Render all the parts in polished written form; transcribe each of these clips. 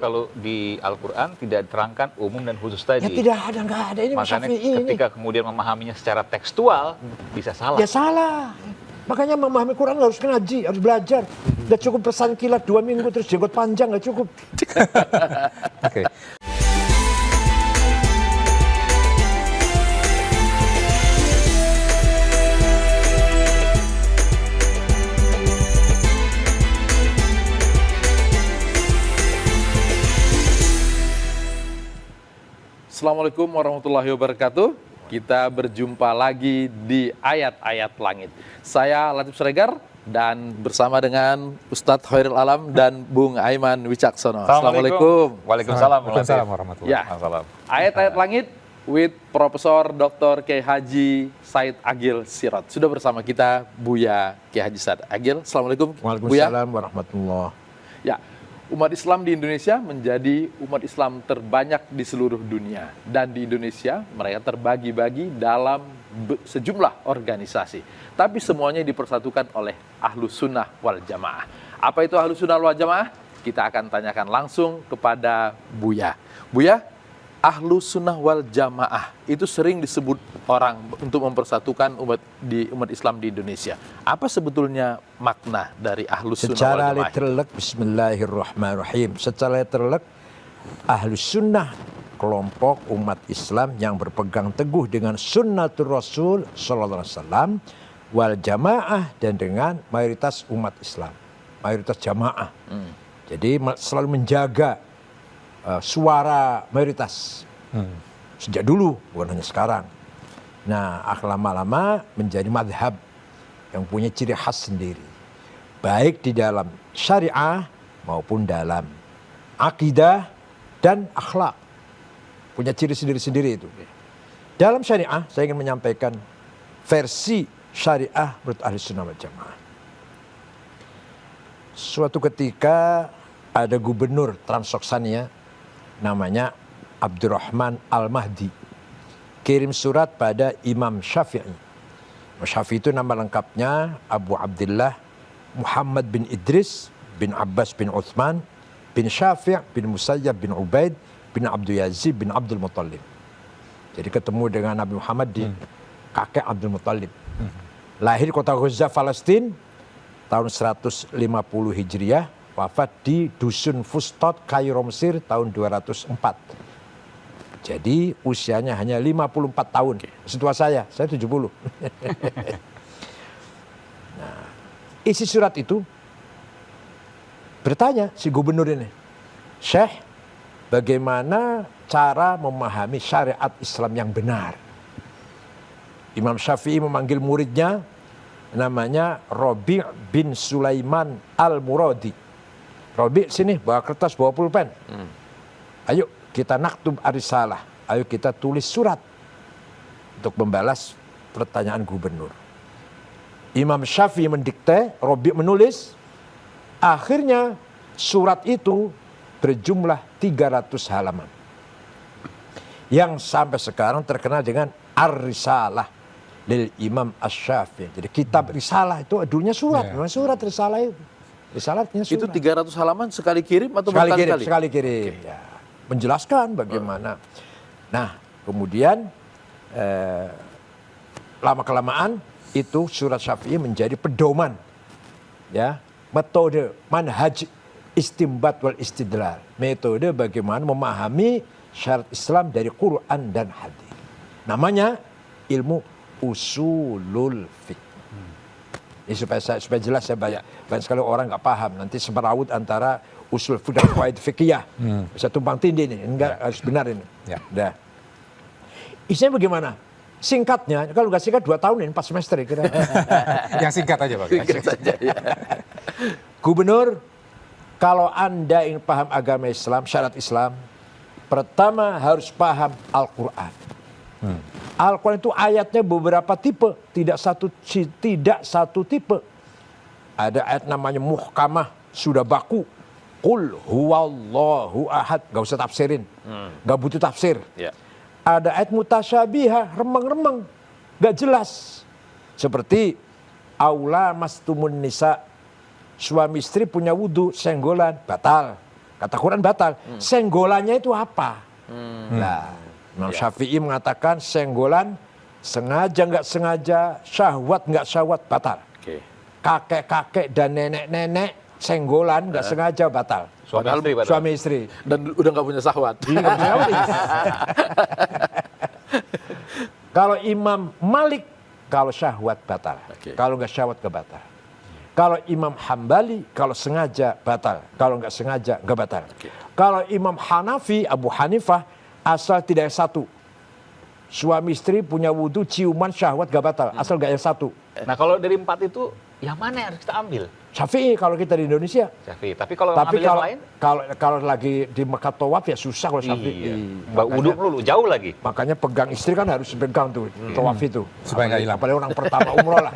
kalau di Al-Quran tidak diterangkan umum dan khusus Ya tadi. tidak ada, nggak ada ini Makanya Syafi'i ini. ketika kemudian memahaminya secara tekstual, bisa salah. Ya salah. Makanya memahami Quran harus ngaji, harus belajar. Nggak cukup pesan kilat 2 minggu terus jenggot panjang, nggak cukup. Oke. Assalamualaikum warahmatullahi wabarakatuh. Kita berjumpa lagi di Ayat-Ayat Langit. Saya Latif Sregar dan bersama dengan Ustadz Khairul Alam dan Bung Aiman Wicaksono. Assalamualaikum. Waalaikumsalam. Waalaikumsalam warahmatullahi Ya. Ayat-Ayat Langit with Profesor Dr. Kiai Haji Said Agil Sirot. Sudah bersama kita Buya Kiai Haji Said Agil. Assalamualaikum Buya. Waalaikumsalam warahmatullah. Ya, umat Islam di Indonesia menjadi umat Islam terbanyak di seluruh dunia. Dan di Indonesia mereka terbagi-bagi dalam sejumlah organisasi. Tapi semuanya dipersatukan oleh Ahlus Sunnah wal Jamaah. Apa itu Ahlus Sunnah wal Jamaah? Kita akan tanyakan langsung kepada Buya. Buya, Ahlus Sunnah wal Jamaah itu sering disebut orang untuk mempersatukan umat Islam di Indonesia. Apa sebetulnya makna dari Ahlus Sunnah Secara wal Jamaah? literlek, bismillahirrahmanirrahim. Secara literlek, Ahlus Sunnah, kelompok umat Islam yang berpegang teguh dengan sunnatul Rasul sallallahu alaihi wasallam, wal jamaah, dan dengan mayoritas umat Islam, mayoritas jamaah. Jadi selalu menjaga suara mayoritas sejak dulu, bukan hanya sekarang. Nah, lama-lama menjadi madhab yang punya ciri khas sendiri, baik di dalam syariah maupun dalam akidah dan akhlak, punya ciri sendiri-sendiri itu. Dalam syariah, saya ingin menyampaikan versi syariah menurut Ahlus Sunnah wal Jamaah. Suatu ketika ada gubernur Transoksania namanya Abdurrahman Al-Mahdi, kirim surat pada Imam Syafi'i. Imam Syafi'i itu nama lengkapnya Abu Abdullah Muhammad bin Idris bin Abbas bin Uthman bin Syafi' bin Musayyab bin Ubaid bin Abdul Yazid bin Abdul Muttalib. Jadi ketemu dengan Nabi Muhammad di kakek Abdul Muttalib. Lahir di kota Gaza, Palestina tahun 150 Hijriah, wafat di Dusun Fustot, Kairo, Mesir tahun 204. Jadi usianya hanya 54 tahun. Setua saya 70. Nah, isi surat itu bertanya si gubernur ini, Syekh, bagaimana cara memahami syariat Islam yang benar? Imam Syafi'i memanggil muridnya, namanya Robi' bin Sulaiman Al-Muradi. Robi, sini bawa kertas, bawa pulpen. Ayo kita naktub arisalah. Ayo kita tulis surat untuk membalas pertanyaan gubernur. Imam Syafi'i mendikte, Robi menulis. Akhirnya surat itu berjumlah 300 halaman. Yang sampai sekarang terkenal dengan Ar-Risalah lil Imam Asy-Syafi'i. Jadi kitab Risalah itu dulunya surat, memang surat Risalah itu. Risalahnya surat. Itu 300 halaman sekali kirim atau sekali kirim, berkali-kali? sekali kirim. Okay. Ya, menjelaskan bagaimana. Nah, kemudian lama-kelamaan itu surat Syafi'i menjadi pedoman, ya, metode manhaj istimbat wal istidlal, metode bagaimana memahami syariat Islam dari Quran dan hadis. Namanya ilmu usulul fiqh. Ini supaya jelas ya, banyak sekali orang nggak paham, nanti semeraut antara usul fiqh dan qawaid fiqhiyah. Bisa tumpang tindih ini, enggak harus benar ini. Ya. Dah. Isinya bagaimana? Singkatnya, kalau nggak singkat 2 tahun ini 4 semester ya kira. Yang singkat aja Pak. Singkat saja, ya. Gubernur, kalau Anda ingin paham agama Islam, syariat Islam, pertama harus paham Al-Quran. Al-Quran itu ayatnya beberapa tipe, tidak satu tipe. Ada ayat namanya muhkamah, sudah baku. Qul huwallahu ahad, gak usah tafsirin, gak butuh tafsir. Ya. Ada ayat mutasyabihah, remeng-remeng, gak jelas. Seperti aula mastumun nisa, suami istri punya wudu, senggolan, batal. Kata Quran batal. Senggolannya itu apa? Nah, Imam Syafi'i mengatakan senggolan sengaja nggak sengaja, syahwat nggak syahwat batal. Oke. Kakek-kakek dan nenek-nenek senggolan nggak sengaja batal. Suami istri, Pak. Suami istri. Dan udah nggak punya syahwat. Kalau Imam Malik, kalau syahwat batal. Oke. Kalau nggak syahwat nggak batal. Kalau Imam Hambali, kalau sengaja batal. Kalau nggak sengaja nggak batal. Oke. Kalau Imam Hanafi, Abu Hanifah, asal tidak yang satu. Suami istri punya wudhu, ciuman, syahwat gak batal. Asal gak yang satu. Nah kalau dari 4 itu, yang mana yang harus kita ambil? Syafi'i kalau kita di Indonesia. Syafi'i. Tapi kalau Tapi ambil yang lain, kalau lagi di Mekah tawaf ya susah kalau Syafi'i. iya. Mbak Uduk dulu, jauh lagi. Makanya pegang istri kan harus pegang tuh tawaf itu. Supaya nggak hilang. Apalagi orang pertama umroh lah.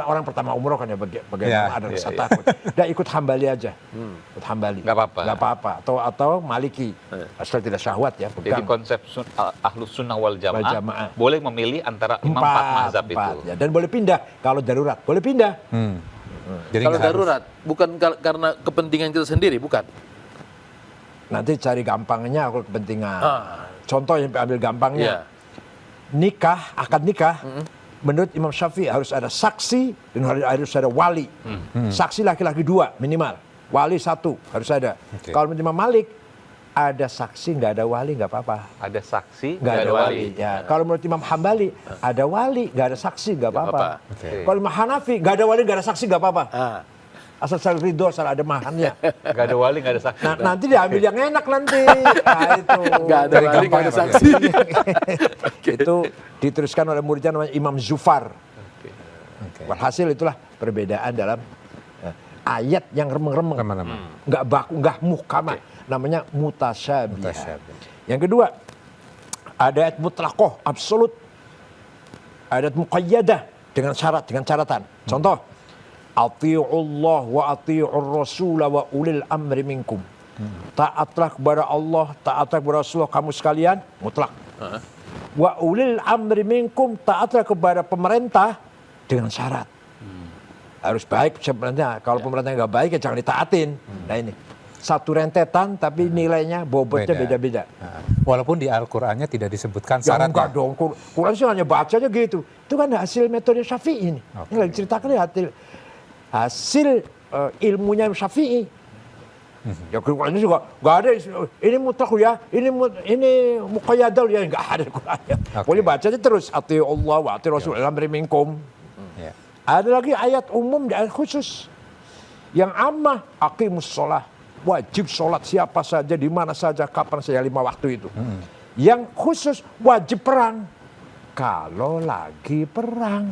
Orang pertama umroh kan ya bagaimana ada rasa takut. Dia ikut Hambali aja. Ikut Hambali. Nggak apa-apa. Nggak apa-apa. Atau Maliki. Asal tidak syahwat ya Jadi pegang. konsep Ahlus Sunnah wal Wal Jamaah Jamaah. boleh memilih antara imam 4 mazhab itu. Ya. Dan boleh pindah kalau darurat. Boleh pindah. Jadi Kalau nggak harus. darurat, bukan karena kepentingan kita sendiri, bukan? Nanti cari gampangnya kalau kepentingan. Ah. Contoh yang ambil gampangnya. Iya. Nikah, akad nikah. Menurut Imam Syafi'i harus ada saksi dan harus ada wali. Saksi laki-laki 2 minimal. Wali 1 harus ada. Oke. Kalau menurut Imam Malik, ada saksi nggak ada wali nggak apa-apa. Ada saksi, Nggak ada wali. wali. Ya. Kalau menurut Imam Hambali, ada wali nggak ada saksi nggak apa-apa. apa-apa. Oke. Kalau Imam Hanafi nggak ada wali nggak ada saksi nggak apa-apa. Ah. Asal saya ridho, asal ada mahannya. Nggak ada wali, nggak ada saksi. Nah, nanti diambil yang enak nanti. Nah, itu. Nggak ada Dari wali, nggak ada gampang ya, Pak, saksi. Itu diteruskan oleh muridnya namanya Imam Zufar. Oke. Walhasil itulah perbedaan dalam ayat yang remeng-remeng. Remeng-remeng. Nggak baku, nggak muhkamah. Namanya mutasyabih. Mutasyabih. Yang kedua, ada ayat mutlaqoh, absolut. Ada ayat muqayyadah dengan syarat, dengan catatan. Contoh, ati'ullah wa ati'ur rasul wa ulil amri minkum. Taatlah kepada Allah, taatlah kepada Rasulullah kamu sekalian, mutlak. Wa ulil amri minkum, taatlah kepada pemerintah dengan syarat. Harus baik pemerintahnya. Kalau pemerintahnya nggak baik ya jangan ditaatin. Nah ini satu rentetan tapi nilainya bobotnya beda-beda. Nah, walaupun di Al-Qur'annya tidak disebutkan Ya syaratnya. enggak dong, Quran sih hanya baca aja gitu. Itu kan hasil metode Syafi'i ini. Oke. Ini lagi ceritakan ya hasil ilmunya Syafi'i. Ya Quran juga nggak ada ini mutlak ya, ini muqayyadal ya nggak ada Qurannya. Oke. Boleh baca aja terus ati Allah wa ati Rasul amri minkum. Ya. Ada lagi ayat umum dan ayat khusus. Yang ammah aqimus sholah. Wajib sholat siapa saja, di mana saja, kapan saja 5 waktu itu. Yang khusus wajib perang. Kalau lagi perang.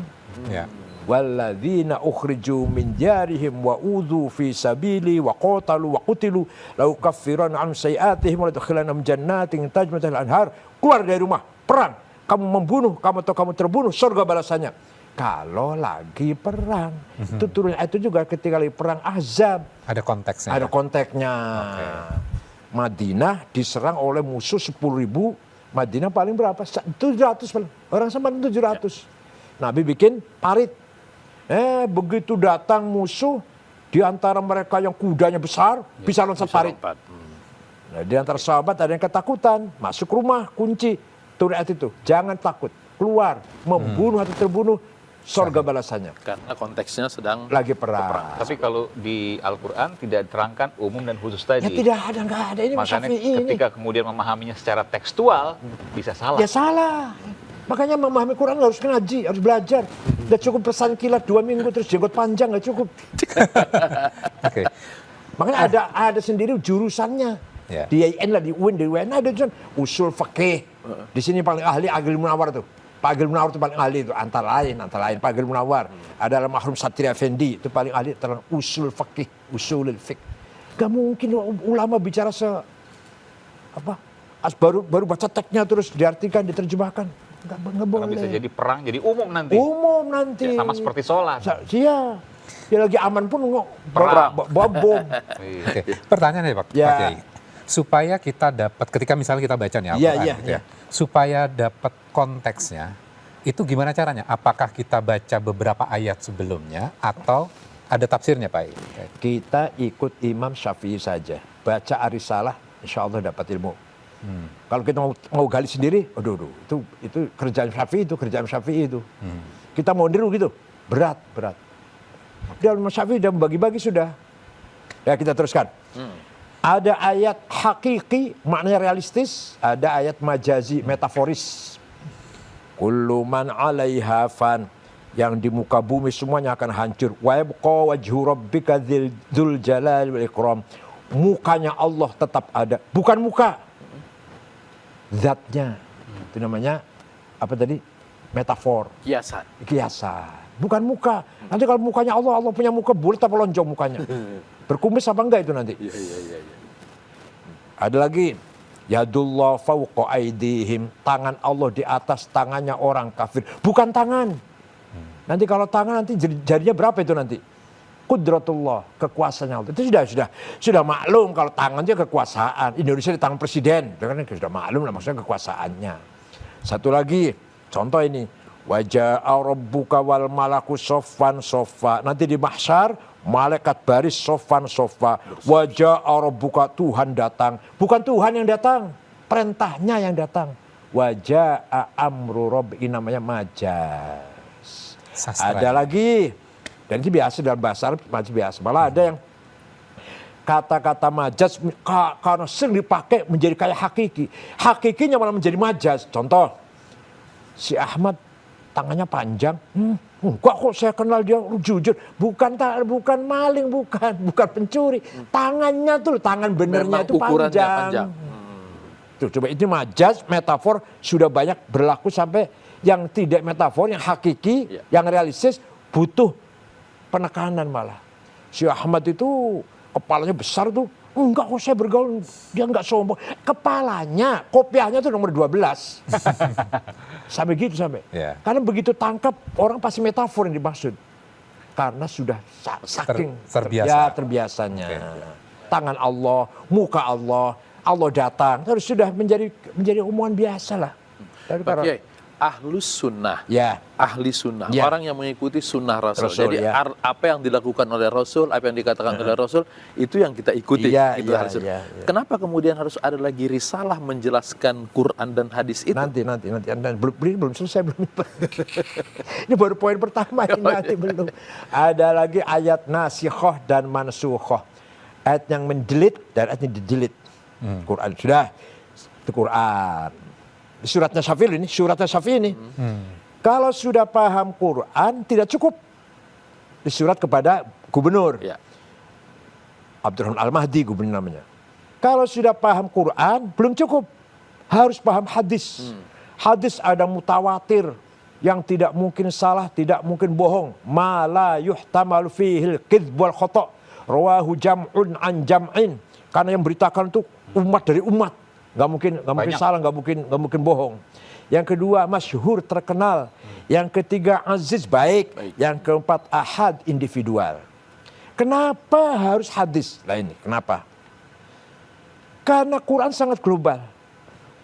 Ya. Walladzina ukhriju min jarihim wa udhu fi sabili wa qatalu wa qutilu la ukaffiran an sayiatihim wa la adkhilannahum jannatin tajri min tahtiha al-anhar. Keluar dari rumah, perang. Kamu membunuh, kamu terbunuh, surga balasannya. Kalau lagi perang. Itu turun itu juga ketika lagi perang Ahzab. Ada konteksnya. Ada konteksnya. Madinah diserang oleh musuh 10.000. Madinah paling berapa? 700 paling. Orang sama 700. Nabi bikin parit. Begitu datang musuh, di antara mereka yang kudanya besar, bisa loncat parit. Nah, di antara sahabat ada yang ketakutan, masuk rumah, kunci. Turun ayat itu, jangan takut, keluar, membunuh atau terbunuh, surga balasannya. Karena konteksnya sedang Lagi perang. Tapi kalau di Al-Quran tidak diterangkan umum dan khusus tadi. Ya tidak ada, nggak ada. Ini Makanya Syafi'i ini. ketika kemudian memahaminya secara tekstual, bisa salah. Ya salah. Makanya memahami Quran harus ngaji, harus belajar. Udah cukup pesan kilat 2 minggu terus jenggot panjang nggak cukup. Oke. Makanya ada sendiri jurusannya. Ya. Di IAIN lah, di UIN, di UN ada jurusan usul fikih. Di sini paling ahli Agil Munawar tuh. Pak Agil Munawar itu paling ahli itu antara lain Pak Agil Munawar. Ada Mahrum Satria Effendi itu paling ahli tentang usul fikih, usulul fiqh. Gak mungkin ulama bicara baru baca teksnya terus diartikan, diterjemahkan. Nggak Karena boleh. bisa jadi perang, jadi umum nanti. Umum nanti. Ya, sama seperti sholat. Iya. Dia lagi aman pun Perang. bom. Iya. Oke. Pertanyaan nih Pak, Ya. Pak Kiai. Supaya kita dapat, ketika misalnya kita baca nih Iya, Al-Quran iya, gitu ya, iya. supaya dapat konteksnya, itu gimana caranya? Apakah kita baca beberapa ayat sebelumnya atau ada tafsirnya Pak? Kita ikut Imam Syafi'i saja. baca Ar-Risalah, insya Allah dapat ilmu. Kalau kita mau gali sendiri, aduh, itu kerjaan Syafi'i itu. Kita mau niru gitu, berat. Dan Imam Syafi'i sudah membagi-bagi sudah. Ya kita teruskan. Ada ayat hakiki, maknanya realistis. Ada ayat majazi, metaforis. Kullu man 'alaiha fan. Yang di muka bumi semuanya akan hancur. Wa yabqa wajhu rabbika dzul jalali wal ikram. Mukanya Allah tetap ada. Bukan muka. Zatnya. Itu namanya apa tadi? Metafor. Kiasan. Bukan muka. Nanti kalau mukanya Allah punya muka bulat apa lonjong mukanya? Berkumis apa enggak itu nanti? Iya. Ada lagi. Yadullah fawqa aidihim. Tangan Allah di atas tangannya orang kafir. Bukan tangan. Nanti kalau tangan nanti jarinya berapa itu nanti? Qudratullah, kekuasaannya Allah. Itu sudah maklum kalau tangan itu kekuasaan. Indonesia di tangan presiden. Itu kan sudah maklum lah maksudnya kekuasaannya. Satu lagi, contoh ini. Waja'a rabbuka wal malaku soffan soffa. Nanti di mahsyar, malaikat baris soffan soffa. Waja'a rabbuka, Tuhan datang. Bukan Tuhan yang datang, perintahnya yang datang. Waja'a amru rabbi, namanya majaz. Sastra. Ada lagi. Dan itu biasa dalam bahasa Arab, masih biasa. Malah ada yang kata-kata majaz karena sering dipakai menjadi kayak hakiki. Hakikinya malah menjadi majaz. Contoh, si Ahmad tangannya panjang. Enggak kok saya kenal dia jujur. Bukan maling, bukan pencuri. Tangannya tuh, tangan benernya itu panjang. Tuh, coba itu majaz, metafor sudah banyak berlaku sampai yang tidak metafor, yang hakiki, yang realistis butuh penekanan malah. Si Ahmad itu kepalanya besar tuh. Enggak kok saya bergaul, dia enggak sombong. Kepalanya, kopiahnya tuh nomor 12. Sampai gitu sampai. Yeah. Karena begitu tangkap, orang pasti metafor yang dimaksud. Karena sudah saking terbiasanya. Okay. Tangan Allah, muka Allah, Allah datang. Terus sudah menjadi omongan biasa lah. Oke. Ahlus sunnah, ahli sunnah, orang yang mengikuti sunnah Rasul. Jadi apa yang dilakukan oleh Rasul, apa yang dikatakan oleh Rasul, itu yang kita ikuti. Kenapa kemudian harus ada lagi risalah menjelaskan Quran dan hadis itu? Nanti. Belum selesai belum. Ini baru poin pertama ini nanti belum. Ada lagi ayat nasikhoh dan mansukhoh. Ayat yang mendelit dan ayat yang didelit. Quran sudah, itu Quran. Suratnya Syafi'i ini. Kalau sudah paham Quran tidak cukup. Disurat kepada gubernur. Abdurrahman Al-Mahdi gubernur namanya. Kalau sudah paham Quran belum cukup. Harus paham hadis. Hadis ada mutawatir yang tidak mungkin salah, tidak mungkin bohong. Ma la yuhtamalu fihil kidz wal khata'. Rawahu jam'un an jam'in. Karena yang beritakan itu umat dari umat. Nggak mungkin salah, nggak mungkin bohong. Yang kedua masyhur, terkenal. Yang ketiga aziz, baik. Yang keempat ahad, individual. Kenapa harus hadis? Nah ini kenapa? Karena Quran sangat global.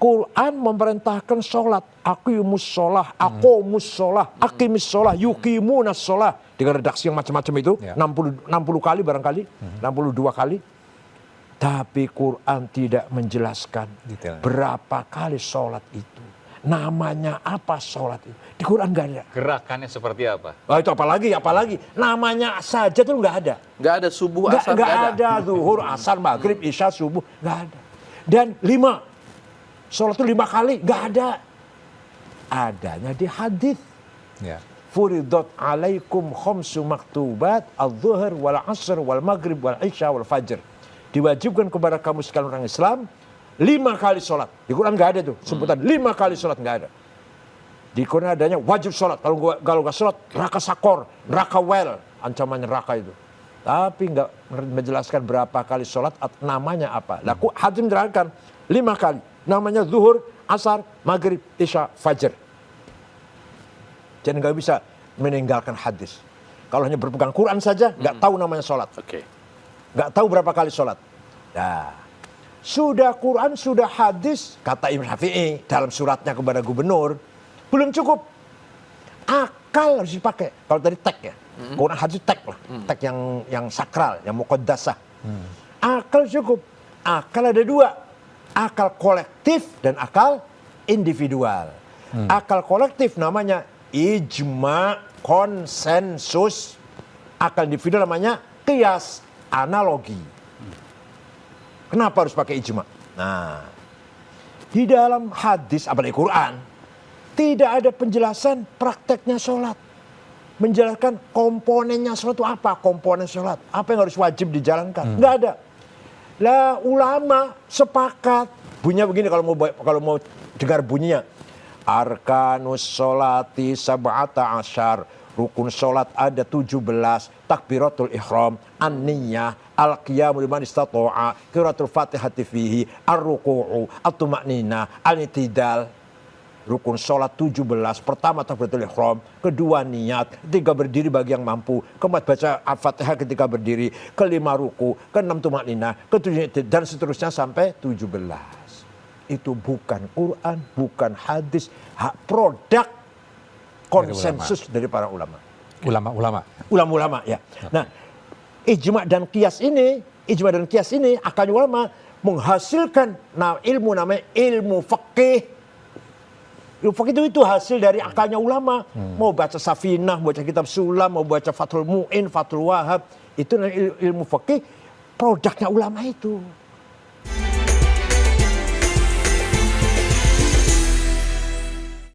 Quran memerintahkan sholat, aqimus sholah, aqomus sholah, aqimis sholah, yuqimunas sholah. Dengan redaksi yang macam-macam itu, 60 kali barangkali, 62 kali. Tapi Quran tidak menjelaskan berapa kali sholat itu. Namanya apa sholat itu. Di Quran nggak ada. Gerakannya seperti apa? Oh, itu apalagi. Namanya saja tuh nggak ada. Nggak ada subuh, asar, nggak ada. Zuhur, asar, maghrib, isya, subuh. Nggak ada. Dan 5. Sholat itu 5 kali. Nggak ada. Adanya di hadis. Furidat alaikum khamsu maktubat. Al-zuhur, wal-asr, wal-maghrib, wal-isya, wal-fajr. Diwajibkan kepada kamu sekalian orang Islam 5 kali sholat. Di Quran nggak ada tuh sebutan 5 kali sholat, nggak ada. Di Quran adanya wajib sholat. Kalau nggak sholat, neraka sakor, neraka well, ancaman neraka itu. Tapi nggak menjelaskan berapa kali sholat, namanya apa. Nah, hadis menerangkan 5 kali. Namanya zuhur, asar, maghrib, isya, fajr. Jadi nggak bisa meninggalkan hadis. Kalau hanya berpegang Quran saja, nggak tahu namanya sholat. Nggak tahu berapa kali sholat. Nah, sudah Quran, sudah hadis, kata Imam Syafi'i dalam suratnya kepada gubernur, belum cukup. Akal harus dipakai. Kalau tadi tek ya, Quran hadis tek lah, tek yang sakral, yang muqaddasah. Akal cukup. akal ada dua. Akal kolektif dan akal individual. Akal kolektif namanya ijma, konsensus. Akal individual namanya qiyas, analogi. Kenapa harus pakai ijma? Nah, di dalam hadis, apalagi Quran, tidak ada penjelasan prakteknya sholat. Menjelaskan komponennya sholat itu apa? Komponen sholat. Apa yang harus wajib dijalankan? Nggak ada. Lah ulama sepakat. Bunyinya begini kalau mau dengar bunyinya. Arkanus sholati sab'ata asyar. Rukun sholat ada 17. Takbiratul ihram. An-niyah. Al-qiyamu liman istata'a. Qiraatul fatihati fihi. Ar-ruku'u. At-tuma'nina. Al-itidal. Rukun sholat 17, pertama takbiratul ihram, kedua niat, ketiga berdiri bagi yang mampu, keempat baca Al-Fatihah ketika berdiri, kelima ruku, keenam tumakninah, ketujuh dan seterusnya sampai 17. Itu bukan Quran, bukan hadis, produk konsensus dari para ulama. Ulama-ulama ya. Nah, ijma dan qiyas ini akan ulama menghasilkan ilmu namanya ilmu fikih. Ilmu fikih itu hasil dari akalnya ulama. Mau baca Safinah, mau baca kitab Sulam, mau baca Fathul Mu'in, Fathul Wahab. Itu ilmu fikih produknya ulama itu.